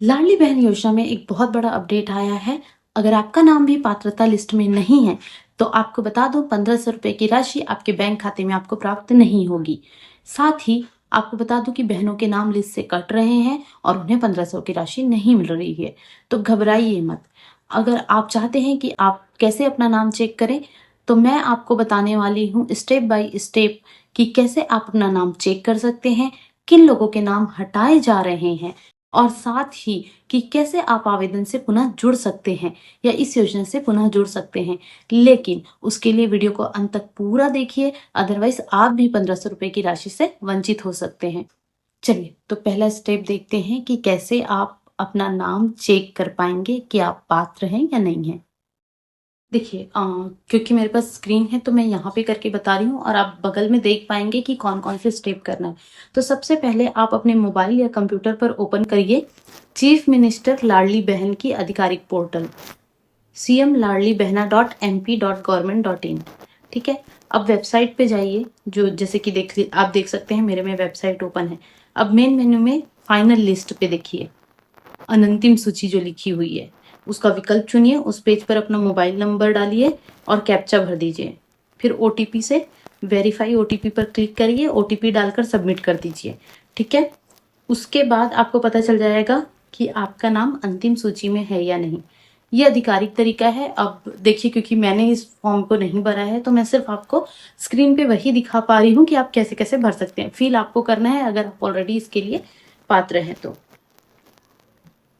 लाडली बहन योजना में एक बहुत बड़ा अपडेट आया है। अगर आपका नाम भी पात्रता लिस्ट में नहीं है तो आपको बता दो 1500 रुपए की राशि आपके बैंक खाते में आपको प्राप्त नहीं होगी। साथ ही आपको बता दूं कि बहनों के नाम लिस्ट से कट रहे हैं और उन्हें 1500 की राशि नहीं मिल रही है, तो घबराइए मत। अगर आप चाहते हैं कि आप कैसे अपना नाम चेक करें तो मैं आपको बताने वाली हूँ स्टेप बाय स्टेप कि कैसे आप अपना नाम चेक कर सकते हैं, किन लोगों के नाम हटाए जा रहे हैं और साथ ही कि कैसे आप आवेदन से पुनः जुड़ सकते हैं या इस योजना से पुनः जुड़ सकते हैं। लेकिन उसके लिए वीडियो को अंत तक पूरा देखिए, अदरवाइज आप भी 1500 रुपए की राशि से वंचित हो सकते हैं। चलिए तो पहला स्टेप देखते हैं कि कैसे आप अपना नाम चेक कर पाएंगे कि आप पात्र हैं या नहीं हैं। देखिए क्योंकि मेरे पास स्क्रीन है तो मैं यहाँ पे करके बता रही हूँ और आप बगल में देख पाएंगे कि कौन कौन से स्टेप करना है। तो सबसे पहले आप अपने मोबाइल या कंप्यूटर पर ओपन करिए चीफ मिनिस्टर लाडली बहन की आधिकारिक पोर्टल cmladlibehna.mp.government.in। ठीक है, अब वेबसाइट पे जाइए। जो जैसे कि आप देख सकते हैं मेरे में वेबसाइट ओपन है। अब मेन मेन्यू में फाइनल लिस्ट पे देखिए अनंतिम सूची जो लिखी हुई है उसका विकल्प चुनिए, उस पेज पर अपना मोबाइल नंबर डालिए और कैप्चा भर दीजिए। फिर ओटीपी से वेरीफाई ओटीपी पर क्लिक करिए, ओटीपी डालकर सबमिट कर दीजिए। ठीक है, उसके बाद आपको पता चल जाएगा कि आपका नाम अंतिम सूची में है या नहीं। ये आधिकारिक तरीका है। अब देखिए क्योंकि मैंने इस फॉर्म को नहीं भरा है तो मैं सिर्फ आपको स्क्रीन पे वही दिखा पा रही हूँ कि आप कैसे कैसे भर सकते हैं। फिल आपको करना है अगर आप ऑलरेडी इसके लिए पात्र हैं तो।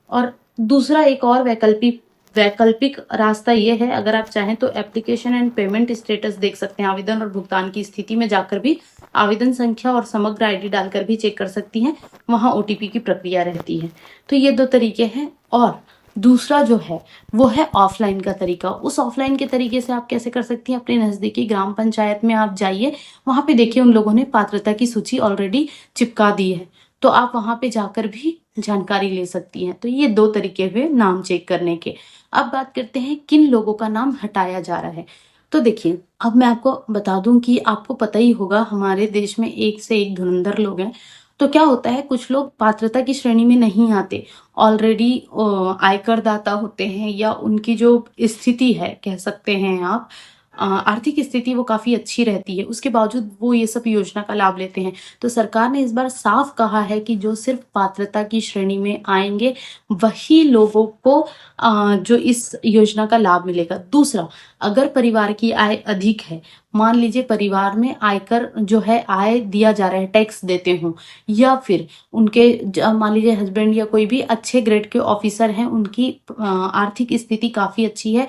और दूसरा एक और वैकल्पिक रास्ता ये है, अगर आप चाहें तो एप्लीकेशन एंड पेमेंट स्टेटस देख सकते हैं। आवेदन और भुगतान की स्थिति में जाकर भी आवेदन संख्या और समग्र आईडी डालकर भी चेक कर सकती हैं, वहां ओटीपी की प्रक्रिया रहती है। तो ये दो तरीके हैं। और दूसरा जो है वो है ऑफलाइन का तरीका। उस ऑफलाइन के तरीके से आप कैसे कर सकती हैं, अपने नजदीकी ग्राम पंचायत में आप जाइए, वहां पे देखिए उन लोगों ने पात्रता की सूची ऑलरेडी चिपका दी है, तो आप वहां पे जाकर भी जानकारी ले सकती हैं। तो ये दो तरीके हुए नाम चेक करने के। अब बात करते हैं किन लोगों का नाम हटाया जा रहा है। तो देखिए अब मैं आपको बता दूं कि आपको पता ही होगा हमारे देश में एक से एक धुरंधर लोग हैं। तो क्या होता है, कुछ लोग पात्रता की श्रेणी में नहीं आते, ऑलरेडी आयकर दाता होते हैं या उनकी जो स्थिति है कह सकते हैं आप, आर्थिक स्थिति वो काफी अच्छी रहती है, उसके बावजूद वो ये सब योजना का लाभ लेते हैं। तो सरकार ने इस बार साफ कहा है कि जो सिर्फ पात्रता की श्रेणी में आएंगे वही लोगों को जो इस योजना का लाभ मिलेगा। दूसरा, अगर परिवार की आय अधिक है, मान लीजिए परिवार में आयकर जो है आय दिया जा रहा है, टैक्स देते हो, या फिर उनके मान लीजिए हस्बैंड या कोई भी अच्छे ग्रेड के ऑफिसर हैं, उनकी आर्थिक स्थिति काफी अच्छी है,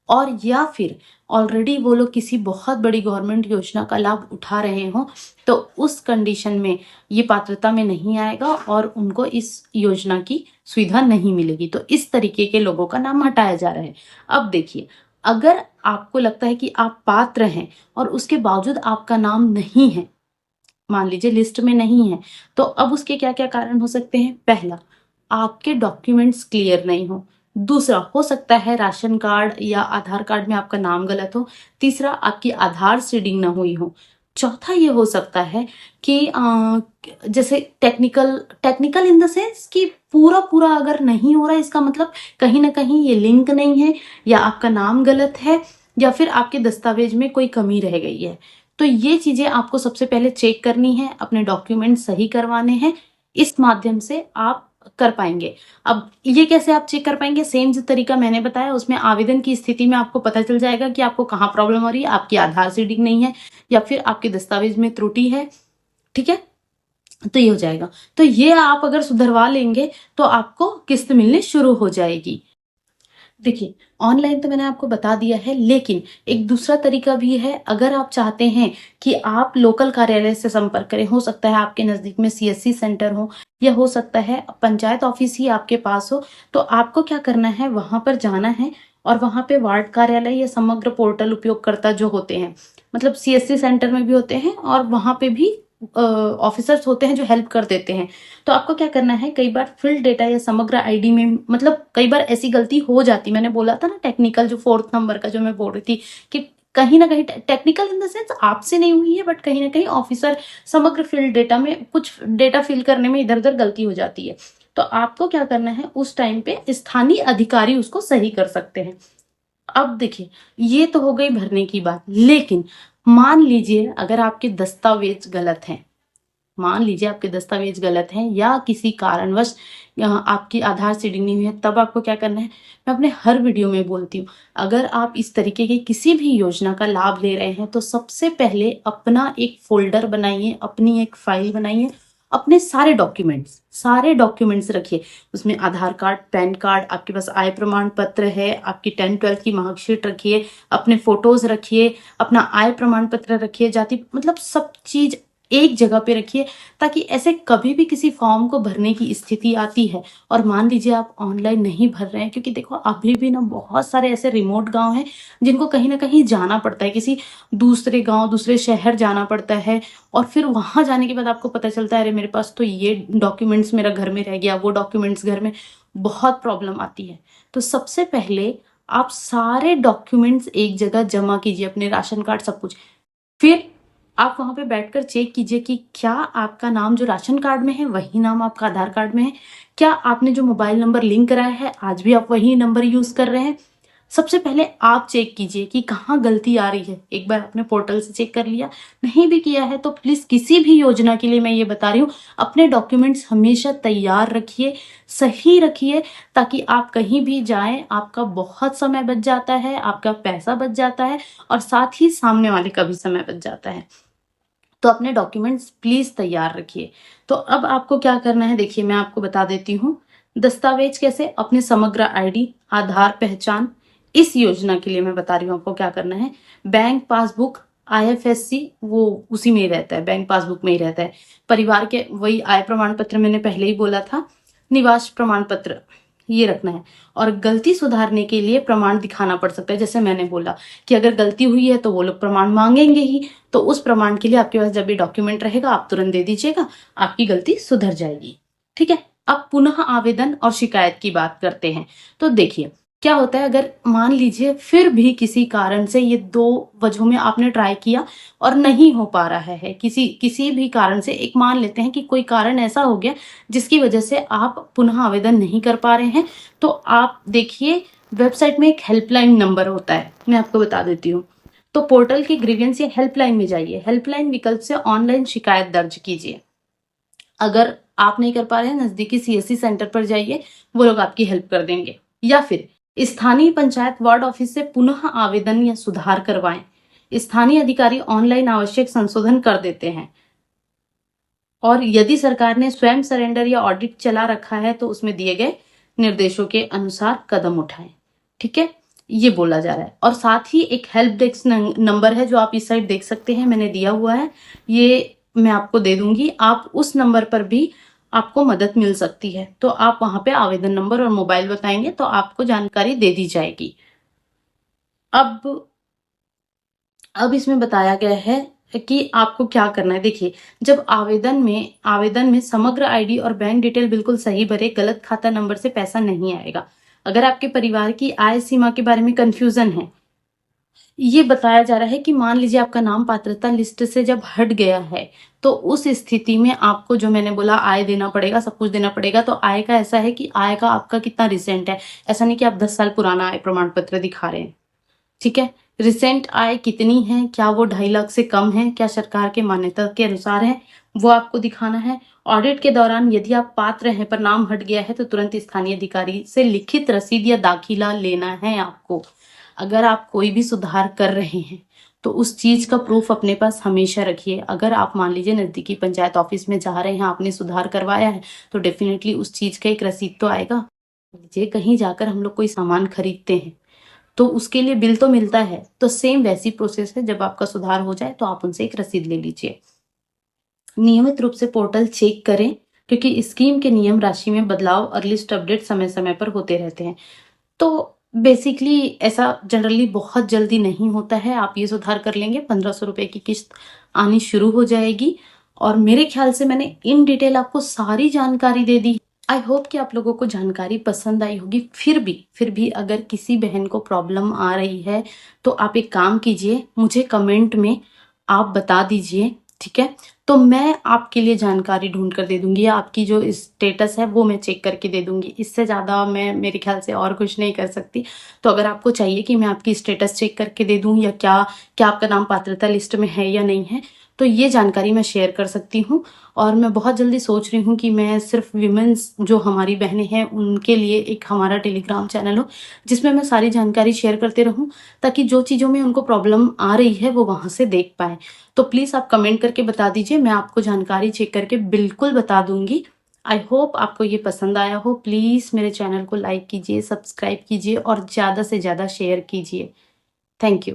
और या फिर ऑलरेडी वो लोग किसी बहुत बड़ी गवर्नमेंट योजना का लाभ उठा रहे हो, तो उस कंडीशन में ये पात्रता में नहीं आएगा और उनको इस योजना की सुविधा नहीं मिलेगी। तो इस तरीके के लोगों का नाम हटाया जा रहा है। अब देखिए, अगर आपको लगता है कि आप पात्र हैं और उसके बावजूद आपका नाम नहीं है, मान लीजिए लिस्ट में नहीं है, तो अब उसके क्या क्या कारण हो सकते हैं। पहला, आपके डॉक्यूमेंट्स क्लियर नहीं हो। दूसरा, हो सकता है राशन कार्ड या आधार कार्ड में आपका नाम गलत हो। तीसरा, आपकी आधार सीडिंग ना हुई हो। चौथा, ये हो सकता है कि जैसे technical technical in the sense कि पूरा पूरा अगर नहीं हो रहा है, इसका मतलब कहीं ना कहीं ये लिंक नहीं है, या आपका नाम गलत है, या फिर आपके दस्तावेज में कोई कमी रह गई है। तो ये चीजें आपको सबसे पहले चेक करनी है, अपने डॉक्यूमेंट सही करवाने हैं। इस माध्यम से आप कर पाएंगे। अब ये कैसे आप चेक कर पाएंगे, सेम जो तरीका मैंने बताया उसमें आवेदन की स्थिति में आपको पता चल जाएगा कि आपको कहाँ प्रॉब्लम हो रही है, आपकी आधार सीडिंग नहीं है या फिर आपके दस्तावेज में त्रुटि है। ठीक है, तो ये हो जाएगा। तो ये आप अगर सुधरवा लेंगे तो आपको किस्त मिलनी शुरू हो जाएगी। देखिए, ऑनलाइन तो मैंने आपको बता दिया है, लेकिन एक दूसरा तरीका भी है। अगर आप चाहते हैं कि आप लोकल कार्यालय से संपर्क करें, हो सकता है आपके नजदीक में सीएससी सेंटर हो या हो सकता है पंचायत ऑफिस ही आपके पास हो, तो आपको क्या करना है, वहां पर जाना है और वहां पे वार्ड कार्यालय या समग्र पोर्टल उपयोगकर्ता जो होते हैं, मतलब सीएससी सेंटर में भी होते हैं और वहां पे भी ऑफिसर्स होते हैं जो हेल्प कर देते हैं। तो आपको क्या करना है, कई बार फील्ड डेटा या समग्र आईडी में, मतलब कई बार ऐसी गलती हो जाती, मैंने बोला था ना टेक्निकल जो 4th नंबर का जो मैं बोल रही थी कि कहीं ना कहीं टेक्निकल इन द सेंस आपसे नहीं हुई है, बट कहीं ना कहीं ऑफिसर समग्र फील्ड डेटा में कुछ डेटा फिल करने में इधर उधर गलती हो जाती है। तो आपको क्या करना है, उस टाइम पे स्थानीय अधिकारी उसको सही कर सकते हैं। अब देखिए, ये तो हो गई भरने की बात, लेकिन मान लीजिए अगर आपके दस्तावेज गलत हैं, मान लीजिए आपके दस्तावेज गलत हैं या किसी कारणवश आपकी आधार सीडिंग नहीं हुई है, तब आपको क्या करना है, मैं अपने हर वीडियो में बोलती हूँ, अगर आप इस तरीके की किसी भी योजना का लाभ ले रहे हैं तो सबसे पहले अपना एक फोल्डर बनाइए, अपनी एक फाइल बनाइए, अपने सारे डॉक्यूमेंट्स रखिए। उसमें आधार कार्ड, पैन कार्ड, आपके पास आय प्रमाण पत्र है, आपकी 10-12 की मार्कशीट रखिए, अपने फोटोज रखिए, अपना आय प्रमाण पत्र रखिए, जाति मतलब सब चीज एक जगह पे रखिए, ताकि ऐसे कभी भी किसी फॉर्म को भरने की स्थिति आती है और मान लीजिए आप ऑनलाइन नहीं भर रहे हैं, क्योंकि देखो अभी भी ना बहुत सारे ऐसे रिमोट गांव हैं जिनको कहीं ना कहीं जाना पड़ता है, किसी दूसरे गांव, दूसरे शहर जाना पड़ता है, और फिर वहां जाने के बाद आपको पता चलता है अरे मेरे पास तो ये डॉक्यूमेंट्स मेरा घर में रह गया, वो डॉक्यूमेंट्स घर में, बहुत प्रॉब्लम आती है। तो सबसे पहले आप सारे डॉक्यूमेंट्स एक जगह जमा कीजिए, अपने राशन कार्ड सब कुछ। फिर आप वहां पे बैठकर चेक कीजिए कि क्या आपका नाम जो राशन कार्ड में है वही नाम आपका आधार कार्ड में है, क्या आपने जो मोबाइल नंबर लिंक कराया है आज भी आप वही नंबर यूज कर रहे हैं। सबसे पहले आप चेक कीजिए कि कहाँ गलती आ रही है। एक बार आपने पोर्टल से चेक कर लिया, नहीं भी किया है तो प्लीज किसी भी योजना के लिए मैं ये बता रही हूँ, अपने डॉक्यूमेंट्स हमेशा तैयार रखिए, सही रखिए, ताकि आप कहीं भी जाएं आपका बहुत समय बच जाता है, आपका पैसा बच जाता है, और साथ ही सामने वाले का भी समय बच जाता है। तो अपने डॉक्यूमेंट्स प्लीज तैयार रखिए। तो अब आपको क्या करना है, देखिए मैं आपको बता देती हूँ। दस्तावेज कैसे, अपने समग्र आईडी, आधार, पहचान, इस योजना के लिए मैं बता रही हूँ आपको क्या करना है। बैंक पासबुक, आईएफएससी, वो उसी में ही रहता है, बैंक पासबुक में ही रहता है। परिवार के वही आय प्रमाण पत्र मैंने पहले ही बोला था, निवास प्रमाण पत्र ये रखना है। और गलती सुधारने के लिए प्रमाण दिखाना पड़ सकता है, जैसे मैंने बोला कि अगर गलती हुई है तो वो लोग प्रमाण मांगेंगे ही, तो उस प्रमाण के लिए आपके पास जब भी डॉक्यूमेंट रहेगा आप तुरंत दे दीजिएगा, आपकी गलती सुधर जाएगी। ठीक है, अब पुनः आवेदन और शिकायत की बात करते हैं। तो देखिए क्या होता है, अगर मान लीजिए फिर भी किसी कारण से, ये 2 वजहों में आपने ट्राई किया और नहीं हो पा रहा है, किसी भी कारण से, एक मान लेते हैं कि कोई कारण ऐसा हो गया जिसकी वजह से आप पुनः आवेदन नहीं कर पा रहे हैं, तो आप देखिए वेबसाइट में एक हेल्पलाइन नंबर होता है, मैं आपको बता देती हूँ। तो पोर्टल की ग्रीवेंस या हेल्पलाइन में जाइए, हेल्पलाइन विकल्प से ऑनलाइन शिकायत दर्ज कीजिए। अगर आप नहीं कर पा रहे हैं, नजदीकी सीएससी सेंटर पर जाइए, वो लोग आपकी हेल्प कर देंगे। या फिर स्थानीय पंचायत वार्ड ऑफिस से पुनः आवेदन या सुधार करवाएं, स्थानीय अधिकारी ऑनलाइन आवश्यक संशोधन कर देते हैं। और यदि सरकार ने स्वयं सरेंडर या ऑडिट चला रखा है तो उसमें दिए गए निर्देशों के अनुसार कदम उठाएं। ठीक है, ये बोला जा रहा है। और साथ ही एक हेल्प डेस्क नंबर है जो आप इस साइड देख सकते हैं, मैंने दिया हुआ है, ये मैं आपको दे दूंगी, आप उस नंबर पर भी आपको मदद मिल सकती है। तो आप वहां पे आवेदन नंबर और मोबाइल बताएंगे तो आपको जानकारी दे दी जाएगी। अब इसमें बताया गया है कि आपको क्या करना है। देखिए, जब आवेदन में समग्र आईडी और बैंक डिटेल बिल्कुल सही भरे, गलत खाता नंबर से पैसा नहीं आएगा। अगर आपके परिवार की आय सीमा के बारे में कंफ्यूजन है, ये बताया जा रहा है कि मान लीजिए आपका नाम पात्रता लिस्ट से जब हट गया है, तो उस स्थिति में आपको जो मैंने बोला आय देना पड़ेगा, सब कुछ देना पड़ेगा। तो आय का ऐसा है कि आय का आपका कितना रिसेंट है, ऐसा नहीं कि आप 10 साल पुराना आय प्रमाण पत्र दिखा रहे हैं। ठीक है, रिसेंट आय कितनी है, क्या वो 2.5 लाख से कम है, क्या सरकार के मान्यता के अनुसार है, वो आपको दिखाना है। ऑडिट के दौरान यदि आप पात्र हैं पर नाम हट गया है तो तुरंत स्थानीय अधिकारी से लिखित रसीद या दाखिला लेना है आपको। अगर आप कोई भी सुधार कर रहे हैं तो उस चीज का प्रूफ अपने पास हमेशा रखिए। अगर आप मान लीजिए नजदीकी पंचायत ऑफिस में जा रहे हैं, आपने सुधार करवाया है, तो डेफिनेटली उस चीज का एक रसीद तो आएगा। लीजिए कहीं जाकर हम लोग कोई सामान खरीदते हैं तो उसके लिए बिल तो मिलता है, तो सेम वैसी प्रोसेस है, जब आपका सुधार हो जाए तो आप उनसे एक रसीद ले लीजिए। नियमित रूप से पोर्टल चेक करें, क्योंकि स्कीम के नियम, राशि में बदलाव और लिस्ट अपडेट समय समय पर होते रहते हैं। तो बेसिकली ऐसा जनरली बहुत जल्दी नहीं होता है, आप ये सुधार कर लेंगे 1500 रुपए की किस्त आनी शुरू हो जाएगी। और मेरे ख्याल से मैंने इन डिटेल आपको सारी जानकारी दे दी। आई होप कि आप लोगों को जानकारी पसंद आई होगी। फिर भी अगर किसी बहन को प्रॉब्लम आ रही है तो आप एक काम कीजिए, मुझे कमेंट में आप बता दीजिए। ठीक है, तो मैं आपके लिए जानकारी ढूँढ कर दे दूँगी या आपकी जो स्टेटस है वो मैं चेक करके दे दूँगी। इससे ज़्यादा मैं मेरे ख़्याल से और कुछ नहीं कर सकती। तो अगर आपको चाहिए कि मैं आपकी स्टेटस चेक करके दे दूँ या क्या क्या आपका नाम पात्रता लिस्ट में है या नहीं है, तो ये जानकारी मैं शेयर कर सकती हूँ। और मैं बहुत जल्दी सोच रही हूँ कि मैं सिर्फ़ विमेन्स जो हमारी बहनें हैं उनके लिए एक हमारा टेलीग्राम चैनल हो, जिसमें मैं सारी जानकारी शेयर करते रहूँ, ताकि जो चीज़ों में उनको प्रॉब्लम आ रही है वो वहाँ से देख पाएँ। तो प्लीज़ आप कमेंट करके बता दीजिए, मैं आपको जानकारी चेक करके बिल्कुल बता दूँगी। आई होप आपको ये पसंद आया हो। प्लीज़ मेरे चैनल को लाइक कीजिए, सब्सक्राइब कीजिए और ज़्यादा से ज़्यादा शेयर कीजिए। Thank you.